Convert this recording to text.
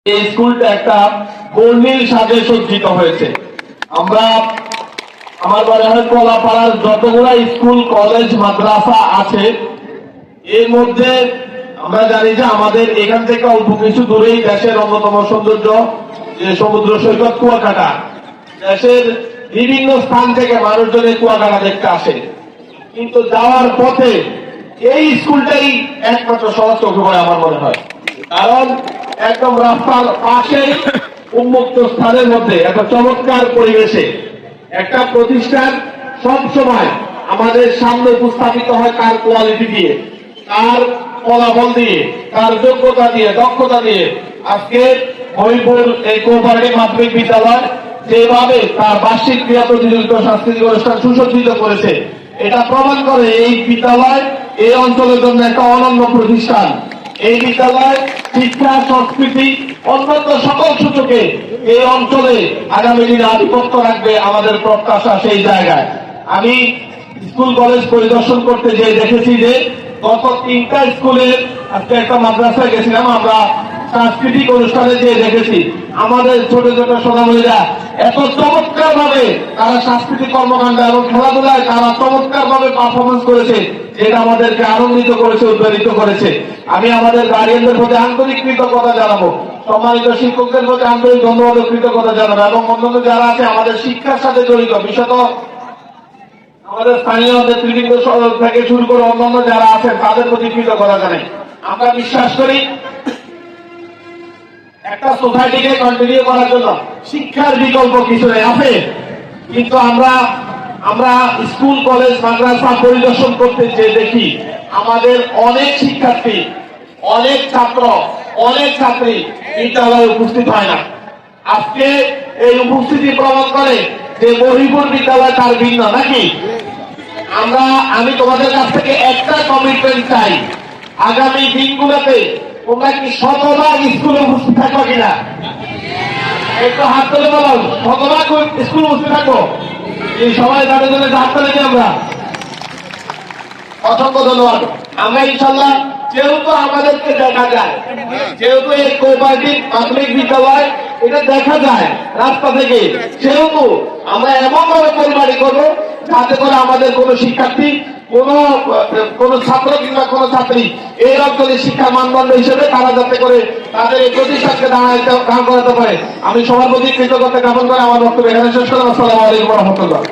এই স্কুলটা একটা বর্ণিল সাজে সজ্জিত হয়েছে। আমরা আমার মনে হয় কলাপাড়ার যতগুলা স্কুল কলেজ মাদ্রাসা আছে এর মধ্যে আমরা জানি যে আমাদের এখান থেকে অল্প কিছু দূরেই দেশের অন্যতম সৌন্দর্য যে সমুদ্র সৈকত কুয়াকাটা। দেশের বিভিন্ন স্থান থেকে মানুষজন এই কুয়াকাটা দেখতে আসে, কিন্তু যাওয়ার পথে এই স্কুলটাই একমাত্র সহজ চোখে পড়ে আমার মনে হয়। কারণ একদম রাস্তার পাশে উন্মুক্ত স্থানের মধ্যে একটা চমৎকার পরিবেশে একটা প্রতিষ্ঠান সব সময় আমাদের সামনে উপস্থাপিত হয় কার কোয়ালিটি দিয়ে, কার ফলাফল দিয়ে, কার যোগ্যতা দিয়ে, দক্ষতা দিয়ে। আজকে মহিপুর এই কোঅপারেটিভ মাধ্যমিক বিদ্যালয় যেভাবে তার বার্ষিক ক্রীড়া প্রতিযোগিতা সাংস্কৃতিক অনুষ্ঠান সুসজ্জিত করেছে, এটা প্রমাণ করে এই বিদ্যালয় এই অঞ্চলের জন্য একটা অনন্য প্রতিষ্ঠান। এই বিদ্যালয় শিক্ষা, সংস্কৃতি, অন্যান্য সকল সূচকে এই অঞ্চলে আগামী দিনে আধিপত্য রাখবে আমাদের প্রত্যাশা সেই জায়গায়। আমি স্কুল কলেজ পরিদর্শন করতে যেয়ে দেখেছি যে গত 3টা স্কুলের, আজকে একটা মাদ্রাসায় গেছিলাম, আমরা সাংস্কৃতিক অনুষ্ঠানে যেয়ে দেখেছি আমাদের ছোট ছোট সোনামণিরা এত চমৎকার ভাবে তারা সাংস্কৃতিক কর্মকাণ্ড এবং খেলাধুলায় তারা চমৎকার ভাবে পারফরমেন্স করেছে, যেটা আমাদেরকে আনন্দিত করেছে, উদ্বেলিত করেছে। আমি আমাদের গার্ডিয়ানদের প্রতি আন্তরিক কৃতজ্ঞতা জানাবো, সম্মানিত শিক্ষকদের প্রতি আন্তরিক ধন্যবাদ ও কৃতজ্ঞতা জানাবো, এবং অন্যান্য যারা আছে আমাদের শিক্ষার সাথে জড়িত, বিশেষত আমাদের স্থানীয় নেতৃবৃন্দ থেকে শুরু করে অন্যান্য যারা আছেন তাদের প্রতি কৃতজ্ঞতা জানাই। আমরা বিশ্বাস করি একটা সোসাইটিকে কন্টিনিউ করার জন্য শিক্ষার বিকল্প কিছু নেই, আছে, কিন্তু আমরা স্কুল কলেজ মাদ্রাসা পরিদর্শন করতে যে দেখি আমাদের অনেক শিক্ষার্থী, অনেক ছাত্র, অনেক ছাত্রী বিদ্যালয়ে উপস্থিত হয় না। আজকে এই উপস্থিতি প্রমাণ করে যে মহিপুর বিদ্যালয় তার ভিন্ন নাকি। আমি তোমাদের কাছ থেকে একটা কমিটমেন্ট চাই, আগামী দিনগুলোতে তোমরা কি শতভাগ স্কুলে উপস্থিত থাকবো কিনা? একটু হাত তুলে বলো, শতভাগ স্কুল উপস্থিত থাকবো? এই সবাই তাদের জন্য হাত তুলে দিই আমরা। অসংখ্য ধন্যবাদ। আমরা ইনশাল্লাহ, যেহেতু আমাদেরকে দেখা যায়, যেহেতু এই কোঅপারেটিভ মাধ্যমিক বিদ্যালয় এটা দেখা যায় রাস্তা থেকে, সেহেতু আমরা এমন ভাবে পরিবারই করবো যাতে করে আমাদের কোনো শিক্ষার্থী, কোন ছাত্র কিংবা কোন ছাত্রী এই অঞ্চলের শিক্ষা মানদণ্ড হিসেবে তারা যাতে করে তাদের এই প্রতিষ্ঠানকে দাঁড় করাতে পারে। আমি সবার প্রতি কৃতজ্ঞতা জ্ঞাপন করে আমার বক্তব্য এখানে শেষ করলাম। আসসালামু আলাইকুম ওয়া রাহমাতুল্লাহ।